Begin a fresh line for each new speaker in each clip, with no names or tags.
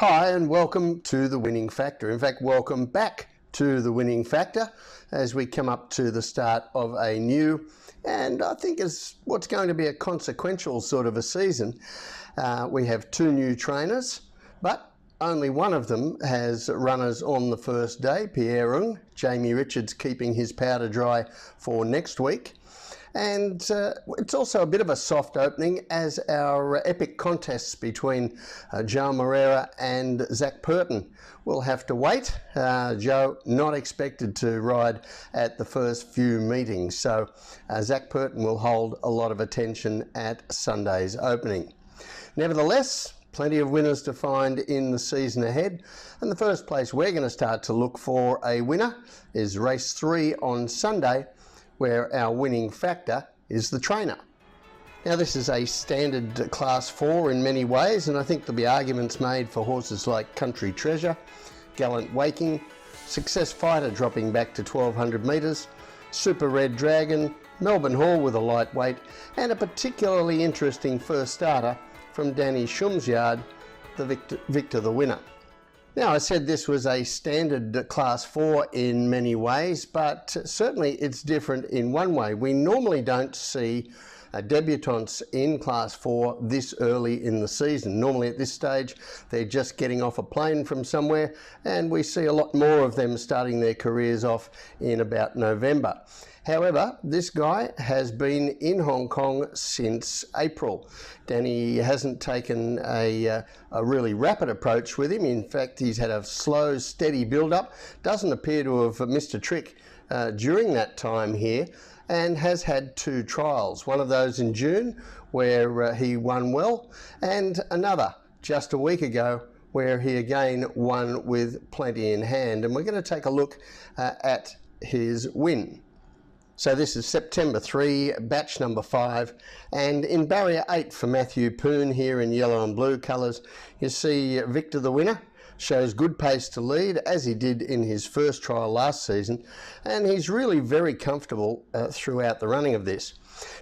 Hi and welcome to The Winning Factor. In fact, welcome back to The Winning Factor as we come up to the start of a new and I think is what's going to be a consequential sort of a season. We have two new trainers, but only one of them has runners on the first day, Pierre Ung. Jamie Richards keeping his powder dry for next week. And it's also a bit of a soft opening as our epic contests between Joe Moreira and Zach Purton will have to wait. Joe not expected to ride at the first few meetings, so Zach Purton will hold a lot of attention at Sunday's opening. Nevertheless, plenty of winners to find in the season ahead, and the first place we're going to start to look for a winner is race 3 on Sunday, where our winning factor is the trainer. Now this is a standard class 4 in many ways, and I think there'll be arguments made for horses like Country Treasure, Gallant Waking, Success Fighter dropping back to 1200 metres, Super Red Dragon, Melbourne Hall with a lightweight, and a particularly interesting first starter from Danny Shum's yard, the Victor the Winner. Now, I said this was a standard class 4 in many ways, but certainly it's different in one way. We normally don't see debutantes in class 4 this early in the season. Normally at this stage, they're just getting off a plane from somewhere, and we see a lot more of them starting their careers off in about November. However, this guy has been in Hong Kong since April. Danny hasn't taken a really rapid approach with him. In fact, he's had a slow, steady build-up. Doesn't appear to have missed a trick during that time here, and has had 2 trials. One of those in June, where he won well, and another just a week ago, where he again won with plenty in hand. And we're going to take a look at his win. So this is September 3, batch number 5, and in barrier 8 for Matthew Poon here in yellow and blue colours, you see Victor the Winner shows good pace to lead as he did in his first trial last season, and he's really very comfortable throughout the running of this.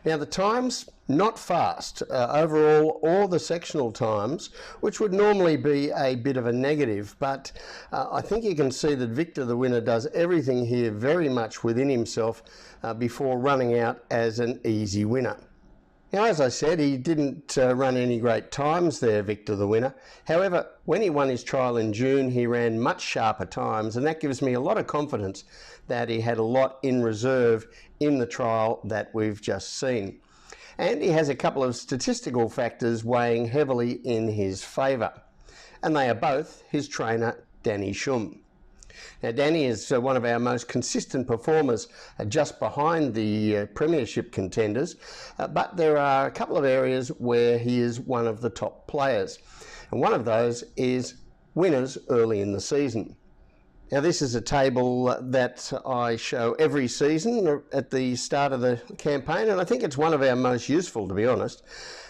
Now the times, not fast. Overall, all the sectional times, which would normally be a bit of a negative, but I think you can see that Victor the Winner does everything here very much within himself before running out as an easy winner. Now, as I said, he didn't run any great times there, Victor the Winner. However, when he won his trial in June, he ran much sharper times, and that gives me a lot of confidence that he had a lot in reserve in the trial that we've just seen. And he has a couple of statistical factors weighing heavily in his favour, and they are both his trainer, Danny Shum. Now, Danny is one of our most consistent performers, just behind the premiership contenders, but there are a couple of areas where he is one of the top players, and one of those is winners early in the season. Now, this is a table that I show every season at the start of the campaign, and I think it's one of our most useful, to be honest.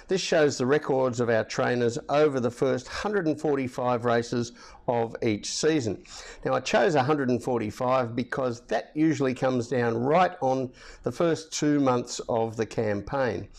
This shows the records of our trainers over the first 145 races of each season. Now, I chose 145 because that usually comes down right on the first 2 months of the campaign.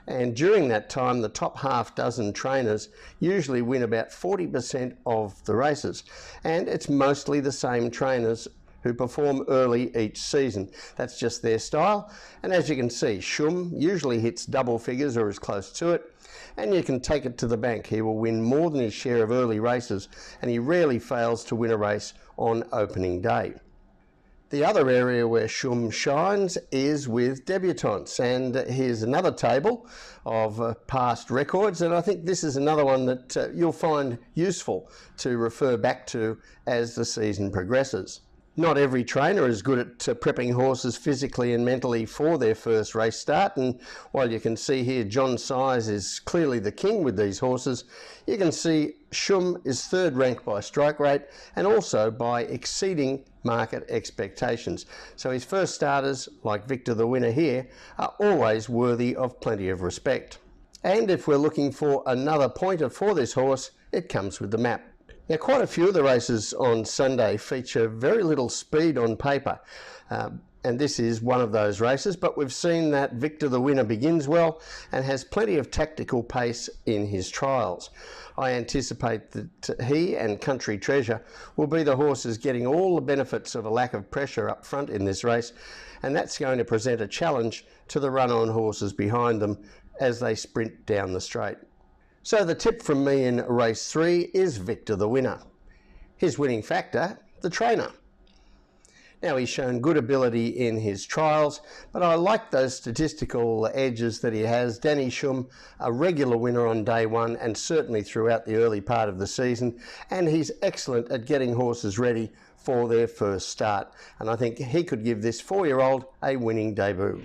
And during that time, the top half dozen trainers usually win about 40% of the races. And it's mostly the same trainers who perform early each season. That's just their style. And as you can see, Shum usually hits double figures or is close to it. And you can take it to the bank. He will win more than his share of early races, and he rarely fails to win a race on opening day. The other area where Shum shines is with debutantes, and here's another table of past records, and I think this is another one that you'll find useful to refer back to as the season progresses. Not every trainer is good at prepping horses physically and mentally for their first race start, and while you can see here John Size is clearly the king with these horses, you can see Shum is 3rd ranked by strike rate and also by exceeding market expectations. So his first starters, like Victor the Winner here, are always worthy of plenty of respect. And if we're looking for another pointer for this horse, it comes with the map. Now, quite a few of the races on Sunday feature very little speed on paper. and this is one of those races, but we've seen that Victor the Winner begins well and has plenty of tactical pace in his trials. I anticipate that he and Country Treasure will be the horses getting all the benefits of a lack of pressure up front in this race, and that's going to present a challenge to the run-on horses behind them as they sprint down the straight. So the tip from me in race 3 is Victor the Winner. His winning factor, the trainer. Now, he's shown good ability in his trials, but I like those statistical edges that he has. Danny Shum, a regular winner on day one and certainly throughout the early part of the season, and he's excellent at getting horses ready for their first start, and I think he could give this 4-year-old a winning debut.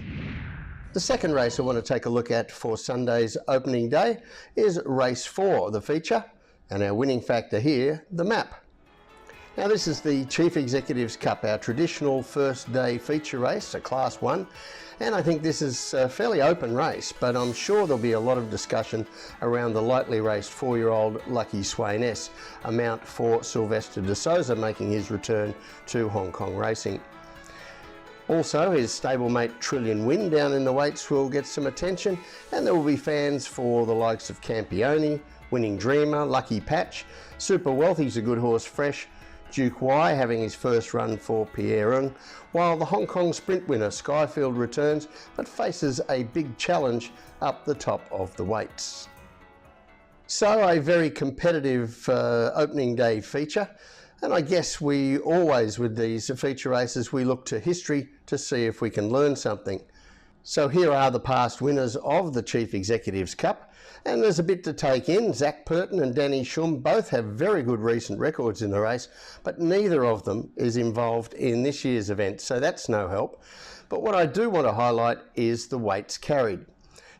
The second race I want to take a look at for Sunday's opening day is race 4, the feature, and our winning factor here, the map. Now, this is the Chief Executives Cup, our traditional first day feature race, a Class 1, and I think this is a fairly open race, but I'm sure there'll be a lot of discussion around the lightly raced 4-year-old Lucky Swainess, a mount for Sylvester de Souza making his return to Hong Kong racing. Also, his stablemate Trillion Win down in the weights will get some attention, and there will be fans for the likes of Campione, Winning Dreamer, Lucky Patch, Super Wealthy's a good horse fresh, Duke Y having his first run for Pierre Ung, while the Hong Kong sprint winner Skyfield returns but faces a big challenge up the top of the weights. So a very competitive opening day feature, and I guess we always with these feature races we look to history to see if we can learn something. So here are the past winners of the Chief Executives Cup, and there's a bit to take in. Zach Purton and Danny Shum both have very good recent records in the race, but neither of them is involved in this year's event, so that's no help. But what I do want to highlight is the weights carried.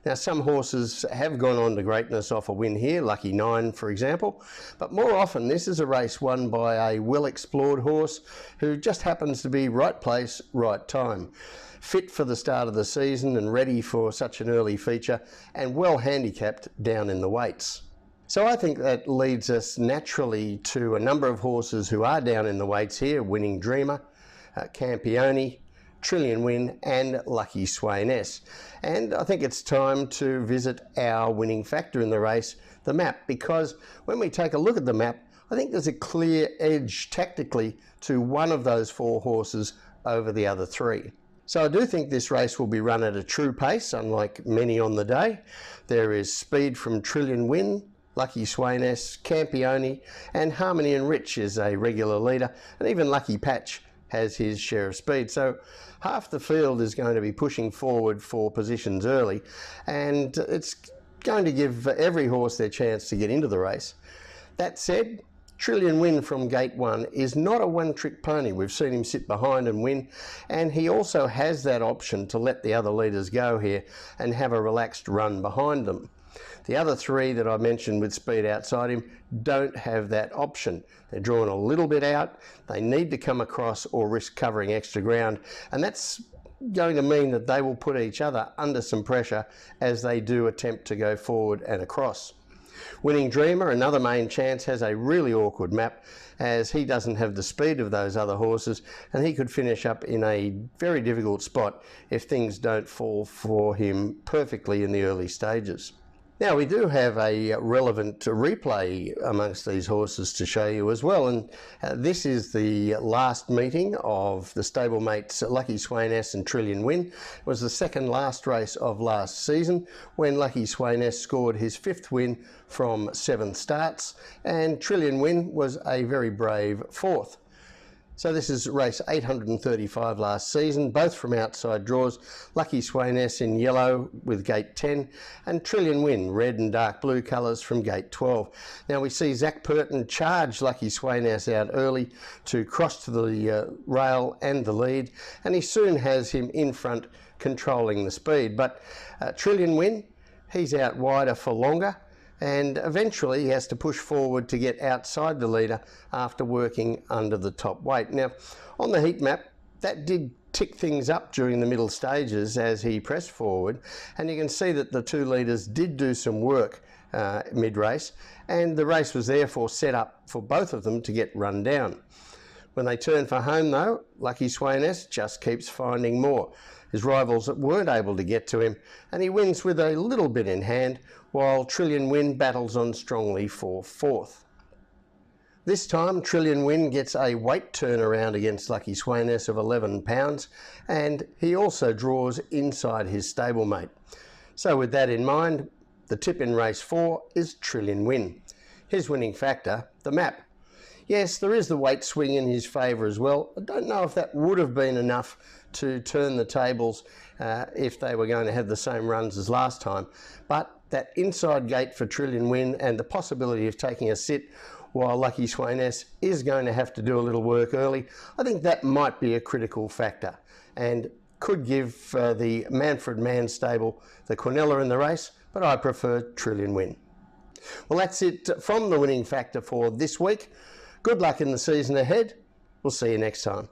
Now, some horses have gone on to greatness off a win here, Lucky 9 for example, but more often this is a race won by a well-explored horse who just happens to be right place, right time. Fit for the start of the season and ready for such an early feature, and well handicapped down in the weights. So I think that leads us naturally to a number of horses who are down in the weights here: Winning Dreamer, Campione, Trillion Win and Lucky Swainess. And I think it's time to visit our winning factor in the race, the map, because when we take a look at the map, I think there's a clear edge tactically to one of those 4 horses over the other 3. So I do think this race will be run at a true pace, unlike many on the day. There is speed from Trillion Win, Lucky Swainess, Campione, and Harmony and Rich is a regular leader, and even Lucky Patch has his share of speed. So half the field is going to be pushing forward for positions early, and it's going to give every horse their chance to get into the race. That said, Trillion Win from gate 1 is not a one-trick pony. We've seen him sit behind and win, and he also has that option to let the other leaders go here and have a relaxed run behind them. The other 3 that I mentioned with speed outside him don't have that option. They're drawn a little bit out, they need to come across or risk covering extra ground, and that's going to mean that they will put each other under some pressure as they do attempt to go forward and across. Winning Dreamer, another main chance, has a really awkward map as he doesn't have the speed of those other horses, and he could finish up in a very difficult spot if things don't fall for him perfectly in the early stages. Now, we do have a relevant replay amongst these horses to show you as well, and this is the last meeting of the stablemates Lucky Swainess and Trillion Win. It was the second last race of last season when Lucky Swainess scored his 5th win from 7 starts, and Trillion Win was a very brave 4th. So this is race 835 last season, both from outside draws. Lucky Swainess in yellow with gate 10 and Trillion Win, red and dark blue colours from gate 12. Now we see Zach Purton charge Lucky Swainess out early to cross to the rail and the lead, and he soon has him in front controlling the speed. But Trillion Win, he's out wider for longer, and eventually he has to push forward to get outside the leader after working under the top weight. Now, on the heat map, that did tick things up during the middle stages as he pressed forward, and you can see that the 2 leaders did do some work mid-race, and the race was therefore set up for both of them to get run down. When they turn for home though, Lucky Sweynesse just keeps finding more. His rivals weren't able to get to him, and he wins with a little bit in hand, while Trillion Win battles on strongly for fourth. This time, Trillion Win gets a weight turnaround against Lucky Sweynesse of £11, and he also draws inside his stablemate. So with that in mind, the tip in race 4 is Trillion Win. His winning factor, the map. Yes, there is the weight swing in his favour as well. I don't know if that would have been enough to turn the tables if they were going to have the same runs as last time. But that inside gate for Trillion Win and the possibility of taking a sit while Lucky Sweynesse is going to have to do a little work early, I think that might be a critical factor and could give the Manfred Man stable the Quinella in the race, but I prefer Trillion Win. Well, that's it from the winning factor for this week. Good luck in the season ahead. We'll see you next time.